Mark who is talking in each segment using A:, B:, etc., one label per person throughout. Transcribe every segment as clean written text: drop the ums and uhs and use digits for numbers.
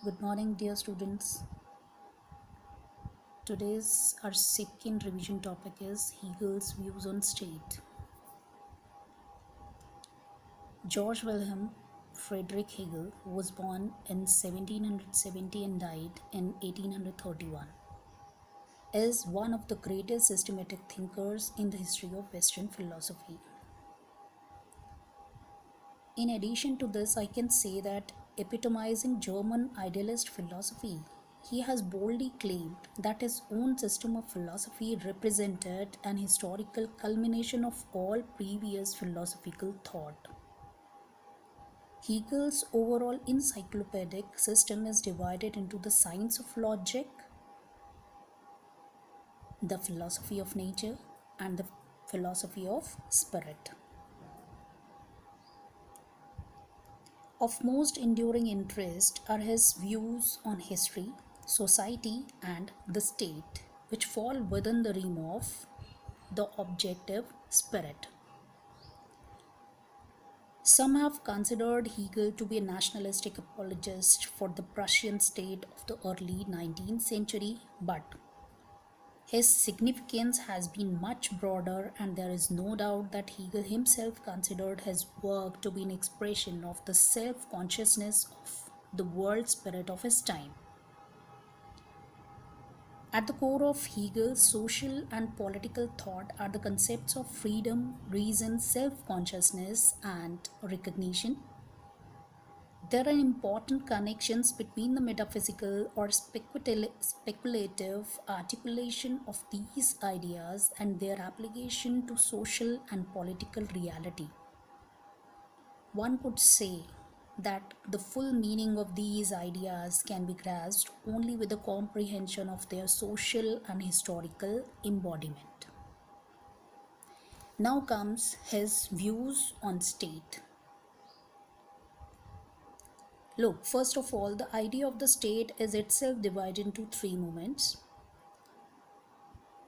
A: Good morning, dear students. Today's our second revision topic is Hegel's views on state. George Wilhelm Friedrich Hegel was born in 1770 and died in 1831. Is one of the greatest systematic thinkers in the history of Western philosophy. In addition to this, I can say that epitomizing German idealist philosophy, he has boldly claimed that his own system of philosophy represented an historical culmination of all previous philosophical thought. Hegel's overall encyclopedic system is divided into the science of logic, the philosophy of nature, and the philosophy of spirit. Of most enduring interest are his views on history, society, and the state, which fall within the realm of the objective spirit. Some have considered Hegel to be a nationalistic apologist for the Prussian state of the early 19th century, but his significance has been much broader, and there is no doubt that Hegel himself considered his work to be an expression of the self-consciousness of the world spirit of his time. At the core of Hegel's social and political thought are the concepts of freedom, reason, self-consciousness, and recognition. There are important connections between the metaphysical or speculative articulation of these ideas and their application to social and political reality. One could say that the full meaning of these ideas can be grasped only with a comprehension of their social and historical embodiment. Now comes his views on state. Look, first of all, the idea of the state is itself divided into three moments.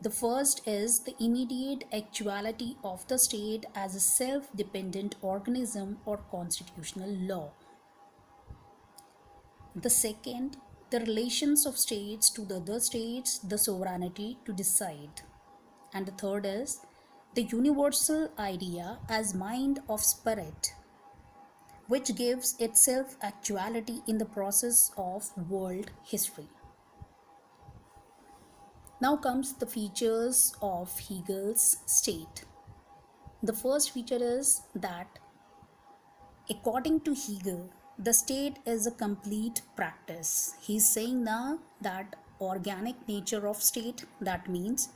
A: The first is the immediate actuality of the state as a self-dependent organism or constitutional law. The second, the relations of states to the other states, the sovereignty to decide. And the third is the universal idea as mind of spirit, which gives itself actuality in the process of world history. Now comes the features of Hegel's state. The first feature is that, according to Hegel, the state is a complete practice. He's saying now that organic nature of state, that means,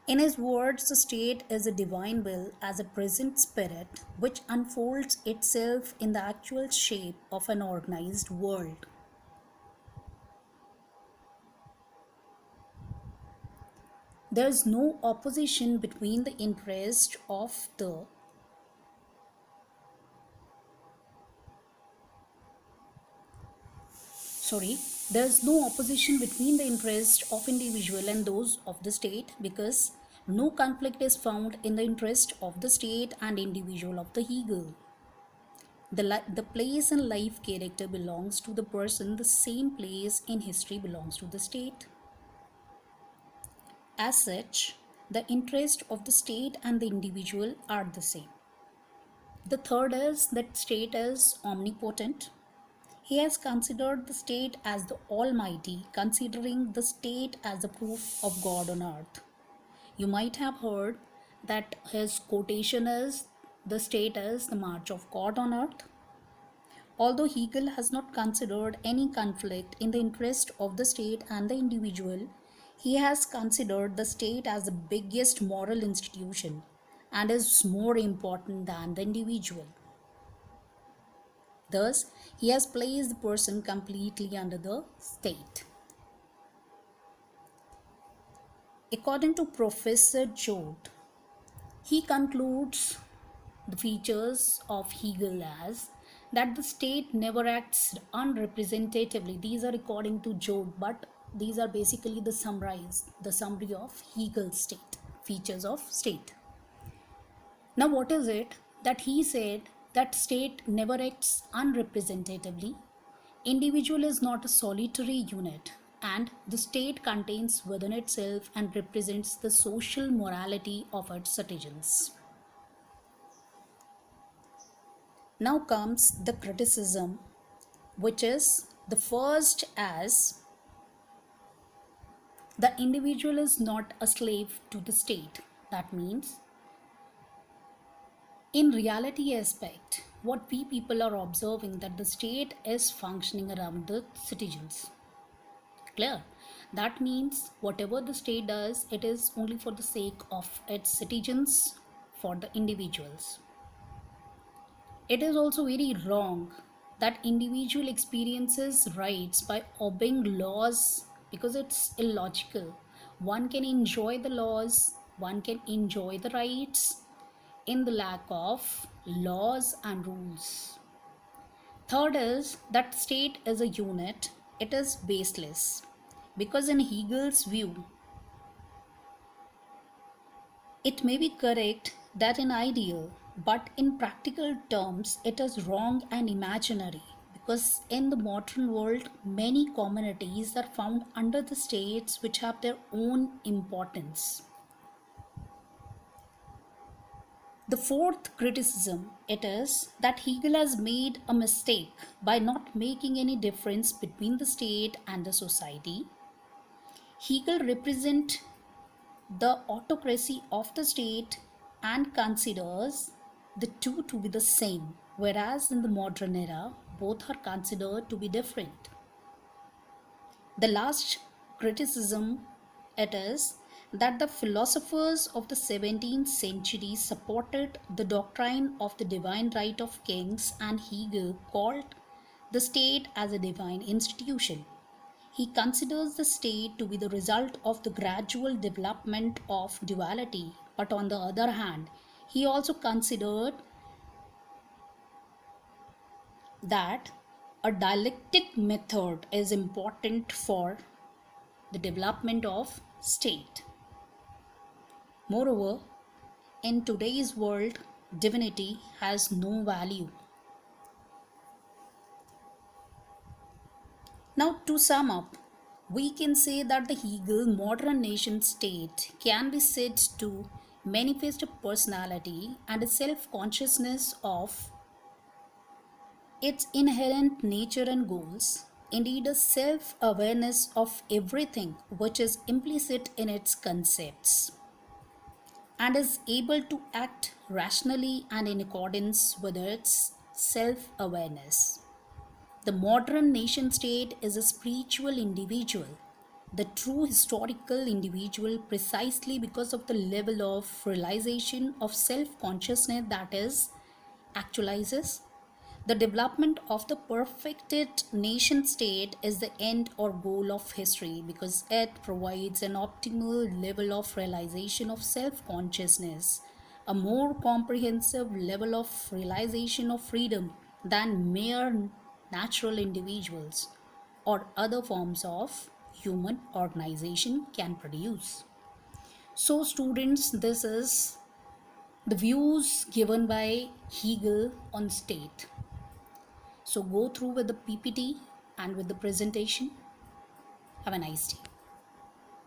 A: in his words, the state is a divine will as a present spirit which unfolds itself in the actual shape of an organized world. There is no opposition between the interest of the there's no opposition between the interests of individual and those of the state, because no conflict is found in the interest of the state and individual of the Hegel. The place and life character belongs to the person, the same place in history belongs to the state. As such, the interest of the state and the individual are the same. The third is that state is omnipotent. He has considered the state as the Almighty, considering the state as the proof of God on earth. You might have heard that his quotation is, "The state is the march of God on earth." Although Hegel has not considered any conflict in the interest of the state and the individual, he has considered the state as the biggest moral institution and is more important than the individual. Thus, he has placed the person completely under the state. According to Professor Jod, he concludes the features of Hegel as that the state never acts unrepresentatively. These are according to Jod, but these are basically the summary of Hegel's state, features of state. Now, what is it that he said that state never acts unrepresentatively? Individual is not a solitary unit, and the state contains within itself and represents the social morality of its citizens. Now comes the criticism, which is the first as the individual is not a slave to the state. That means, in reality aspect, what we people are observing that the state is functioning around the citizens. Clear? That means whatever the state does, it is only for the sake of its citizens, for the individuals. It is also very wrong that individual experiences rights by obeying laws because it's illogical. One can enjoy the laws, one can enjoy the rights in the lack of laws and rules. Third is that state is a unit, it is baseless. Because in Hegel's view, it may be correct that in ideal, but in practical terms, it is wrong and imaginary. Because in the modern world, many communities are found under the states which have their own importance. The fourth criticism it is that Hegel has made a mistake by not making any difference between the state and the society. Hegel represents the autocracy of the state and considers the two to be the same, whereas in the modern era, both are considered to be different. The last criticism it is that the philosophers of the 17th century supported the doctrine of the divine right of kings, and Hegel called the state as a divine institution. He considers the state to be the result of the gradual development of duality, but on the other hand, he also considered that a dialectic method is important for the development of state. Moreover, in today's world, divinity has no value. Now, to sum up, we can say that the Hegel modern nation state can be said to manifest a personality and a self-consciousness of its inherent nature and goals, indeed a self-awareness of everything which is implicit in its concepts, and is able to act rationally and in accordance with its self-awareness. The modern nation state is a spiritual individual, the true historical individual, precisely because of the level of realization of self-consciousness that is actualizes. The development of the perfected nation state is the end or goal of history because it provides an optimal level of realization of self-consciousness, a more comprehensive level of realization of freedom than mere natural individuals or other forms of human organization can produce. So students, this is the views given by Hegel on state. So go through with the PPT and with the presentation. Have a nice day.